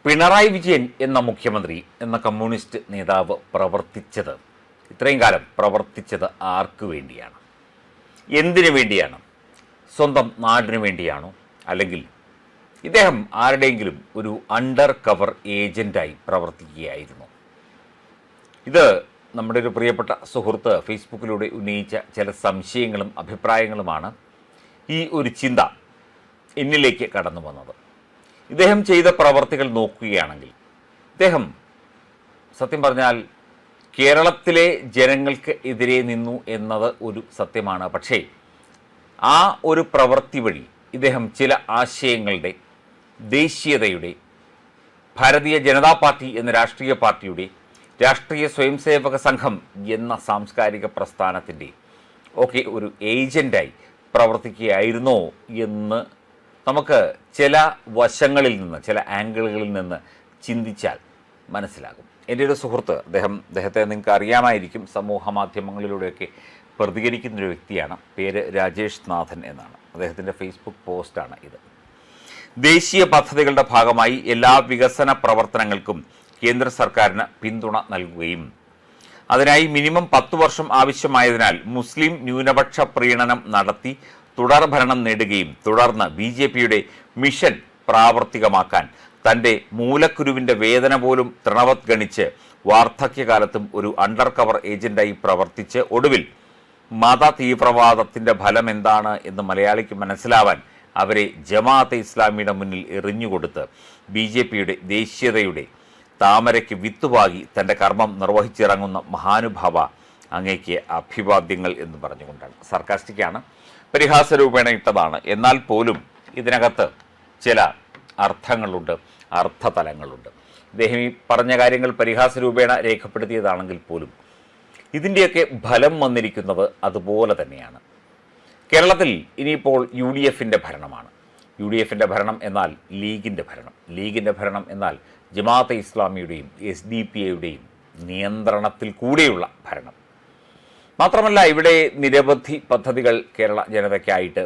പിണറായി വിജയൻ എന്ന മുഖ്യമന്ത്രി എന്ന കമ്മ്യൂണിസ്റ്റ് നേതാവ് ഇത്രയും കാലം പ്രവർത്തിച്ചത് ആർക്കു വേണ്ടിയാണ്? എന്തിനു വേണ്ടിയാണ്? സ്വന്തം നാടിനു വേണ്ടിയാണോ? അല്ലെങ്കിൽ ഇദ്ദേഹം ആരുടെയെങ്കിലും ഒരു അണ്ടർ കവർ ഏജൻ്റായി പ്രവർത്തിക്കുകയായിരുന്നു? ഇത് നമ്മുടെ ഒരു പ്രിയപ്പെട്ട സുഹൃത്ത് ഫേസ്ബുക്കിലൂടെ ഉന്നയിച്ച ചില സംശയങ്ങളും അഭിപ്രായങ്ങളുമാണ് ഈ ഒരു ചിന്ത എന്നിലേക്ക് കടന്നു വന്നത്. ഇദ്ദേഹം ചെയ്ത പ്രവർത്തികൾ നോക്കുകയാണെങ്കിൽ ഇദ്ദേഹം സത്യം പറഞ്ഞാൽ കേരളത്തിലെ ജനങ്ങൾക്ക് എതിരെ നിന്നു എന്നത് ഒരു സത്യമാണ്. പക്ഷേ ആ ഒരു പ്രവൃത്തി വഴി ഇദ്ദേഹം ചില ആശയങ്ങളുടെ, ദേശീയതയുടെ, ഭാരതീയ ജനതാ പാർട്ടി എന്ന രാഷ്ട്രീയ പാർട്ടിയുടെ, രാഷ്ട്രീയ സ്വയംസേവക സംഘം എന്ന സാംസ്കാരിക പ്രസ്ഥാനത്തിൻ്റെ ഒക്കെ ഒരു ഏജൻ്റായി പ്രവർത്തിക്കുകയായിരുന്നോ എന്ന് നമുക്ക് ചില വശങ്ങളിൽ നിന്ന്, ചില ആംഗിളുകളിൽ നിന്ന് ചിന്തിച്ചാൽ മനസ്സിലാകും. എൻ്റെ ഒരു സുഹൃത്ത്, അദ്ദേഹത്തെ നിങ്ങൾക്ക് അറിയാമായിരിക്കും, സമൂഹ മാധ്യമങ്ങളിലൂടെയൊക്കെ പ്രതികരിക്കുന്നൊരു വ്യക്തിയാണ്. പേര് രാജേഷ് നാഥൻ എന്നാണ്. അദ്ദേഹത്തിൻ്റെ ഫേസ്ബുക്ക് പോസ്റ്റാണ് ഇത്. ദേശീയ പദ്ധതികളുടെ ഭാഗമായി എല്ലാ വികസന പ്രവർത്തനങ്ങൾക്കും കേന്ദ്ര സർക്കാരിന് പിന്തുണ നൽകുകയും അതിനായി മിനിമം 10 വർഷം ആവശ്യമായതിനാൽ മുസ്ലിം ന്യൂനപക്ഷ പ്രീണനം നടത്തി തുടർഭരണം നേടുകയും തുടർന്ന് BJPയുടെ മിഷൻ പ്രാവർത്തികമാക്കാൻ തൻ്റെ മൂലക്കുരുവിൻ്റെ വേദന പോലും തൃണവത് ഗണിച്ച് വാർദ്ധക്യകാലത്തും ഒരു അണ്ടർ കവർ ഏജൻ്റായി പ്രവർത്തിച്ച് ഒടുവിൽ മത തീവ്രവാദത്തിൻ്റെ ഫലം എന്താണ് എന്ന് മലയാളിക്ക് മനസ്സിലാവാൻ അവരെ ജമാഅത്തെ ഇസ്ലാമിയുടെ മുന്നിൽ എറിഞ്ഞുകൊടുത്ത് BJPയുടെ ദേശീയതയുടെ താമരയ്ക്ക് വിത്തുപാകി തൻ്റെ കർമ്മം നിർവഹിച്ചിറങ്ങുന്ന മഹാനുഭാവ, അങ്ങേക്ക് അഭിവാദ്യങ്ങൾ എന്ന് പറഞ്ഞുകൊണ്ടാണ്. സർക്കാസ്റ്റിക്കാണ്, പരിഹാസരൂപേണ ഇട്ടതാണ്. എന്നാൽ പോലും ഇതിനകത്ത് ചില അർത്ഥങ്ങളുണ്ട്, അർത്ഥതലങ്ങളുണ്ട്. ഇദ്ദേഹം ഈ പറഞ്ഞ കാര്യങ്ങൾ പരിഹാസരൂപേണ രേഖപ്പെടുത്തിയതാണെങ്കിൽ പോലും ഇതിൻ്റെയൊക്കെ ഫലം വന്നിരിക്കുന്നത് അതുപോലെ തന്നെയാണ്. കേരളത്തിൽ ഇനിയിപ്പോൾ UDFൻ്റെ ഭരണമാണ്. UDFൻ്റെ ഭരണം എന്നാൽ ലീഗിൻ്റെ ഭരണം. ലീഗിൻ്റെ ഭരണം എന്നാൽ ജമാഅത്തെ ഇസ്ലാമിയുടെയും SDPIയുടെയും നിയന്ത്രണത്തിൽ കൂടെയുള്ള ഭരണം. മാത്രമല്ല, ഇവിടെ നിരവധി പദ്ധതികൾ കേരള ജനതയ്ക്കായിട്ട്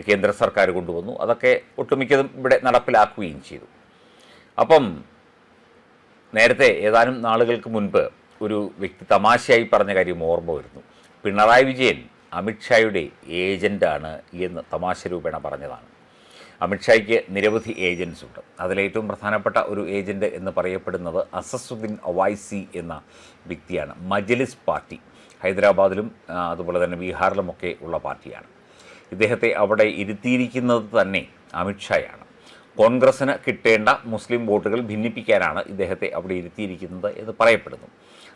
കേന്ദ്ര സർക്കാർ കൊണ്ടുവന്നു. അതൊക്കെ ഒട്ടുമിക്കതും ഇവിടെ നടപ്പിലാക്കുകയും ചെയ്തു. അപ്പം നേരത്തെ ഏതാനും നാളുകൾക്ക് മുൻപ് ഒരു വ്യക്തി തമാശയായി പറഞ്ഞ കാര്യം ഓർമ്മ വരുന്നു. പിണറായി വിജയൻ അമിത്ഷായുടെ ഏജൻ്റാണ് എന്ന് തമാശ രൂപേണ പറഞ്ഞതാണ്. അമിത്ഷായ്ക്ക് നിരവധി ഏജൻസ് ഉണ്ട്. അതിലേറ്റവും പ്രധാനപ്പെട്ട ഒരു ഏജൻറ്റ് എന്ന് പറയപ്പെടുന്നത് അസസുദ്ദീൻ ഒവൈസി എന്ന വ്യക്തിയാണ്. മജ്ലിസ് പാർട്ടി ഹൈദരാബാദിലും അതുപോലെ തന്നെ ബീഹാറിലുമൊക്കെ ഉള്ള പാർട്ടിയാണ്. ഇദ്ദേഹത്തെ അവിടെ ഇരുത്തിയിരിക്കുന്നത് തന്നെ അമിത്ഷായാണ്. കോൺഗ്രസ്സിന് കിട്ടേണ്ട മുസ്ലിം വോട്ടുകൾ ഭിന്നിപ്പിക്കാനാണ് ഇദ്ദേഹത്തെ അവിടെ ഇരുത്തിയിരിക്കുന്നത് എന്ന് പറയപ്പെടുന്നു.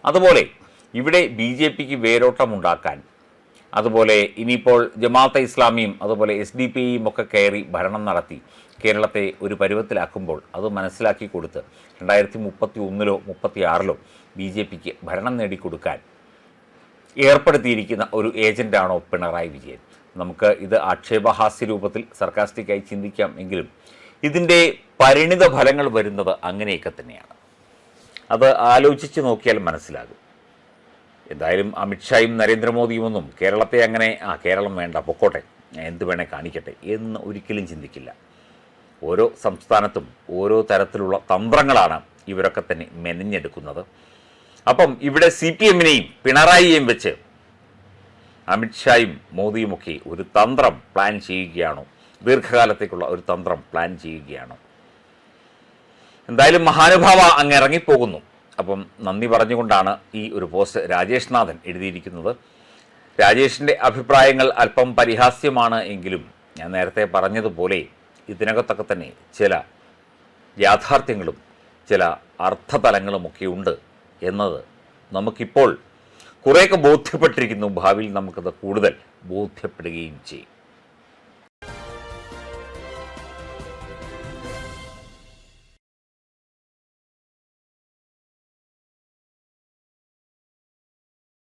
അതുപോലെ ഇവിടെ BJPക്ക് വേരോട്ടമുണ്ടാക്കാൻ, അതുപോലെ ഇനിയിപ്പോൾ ജമാഅത്തെ ഇസ്ലാമിയും അതുപോലെ SDPIയും ഒക്കെ കയറി ഭരണം നടത്തി കേരളത്തെ ഒരു പരുവത്തിലാക്കുമ്പോൾ അത് മനസ്സിലാക്കി കൊടുത്ത് 2031-ലോ 36-ലോ BJPക്ക് ഭരണം നേടിക്കൊടുക്കാൻ ഏർപ്പെടുത്തിയിരിക്കുന്ന ഒരു ഏജൻ്റാണോ പിണറായി വിജയൻ? നമുക്ക് ഇത് ആക്ഷേപഹാസ്യ രൂപത്തിൽ സർക്കാസ്റ്റിക്കായി ചിന്തിക്കാം. എങ്കിലും ഇതിൻ്റെ പരിണിത ഫലങ്ങൾ വരുന്നത് അങ്ങനെയൊക്കെ തന്നെയാണ്. അത് ആലോചിച്ച് നോക്കിയാൽ മനസ്സിലാകും. എന്തായാലും അമിത്ഷായും നരേന്ദ്രമോദിയുമൊന്നും കേരളത്തെ അങ്ങനെ കേരളം വേണ്ട, പൊക്കോട്ടെ, എന്ത് വേണേൽ കാണിക്കട്ടെ എന്ന് ഒരിക്കലും ചിന്തിക്കില്ല. ഓരോ സംസ്ഥാനത്തും ഓരോ തരത്തിലുള്ള തന്ത്രങ്ങളാണ് ഇവരൊക്കെ തന്നെ മെനഞ്ഞെടുക്കുന്നത്. അപ്പം ഇവിടെ CPMനെയും പിണറായിയെയും വെച്ച് അമിത്ഷായും മോദിയുമൊക്കെ ഒരു തന്ത്രം പ്ലാൻ ചെയ്യുകയാണോ? ദീർഘകാലത്തേക്കുള്ള ഒരു തന്ത്രം പ്ലാൻ ചെയ്യുകയാണോ? എന്തായാലും മഹാനുഭാവ അങ്ങ് ഇറങ്ങിപ്പോകുന്നു. അപ്പം നന്ദി പറഞ്ഞുകൊണ്ടാണ് ഈ ഒരു പോസ്റ്റ് രാജേഷ് നാഥൻ എഴുതിയിരിക്കുന്നത്. രാജേഷിൻ്റെ അഭിപ്രായങ്ങൾ അല്പം പരിഹാസ്യമാണ് എങ്കിലും ഞാൻ നേരത്തെ പറഞ്ഞതുപോലെ ഇതിനകത്തൊക്കെ തന്നെ ചില യാഥാർത്ഥ്യങ്ങളും ചില അർത്ഥതലങ്ങളുമൊക്കെ ഉണ്ട് എന്നത് നമുക്കിപ്പോൾ കുറേയൊക്കെ ബോധ്യപ്പെട്ടിരിക്കുന്നു. ഭാവിയിൽ നമുക്കത് കൂടുതൽ ബോധ്യപ്പെടുകയും ചെയ്യും.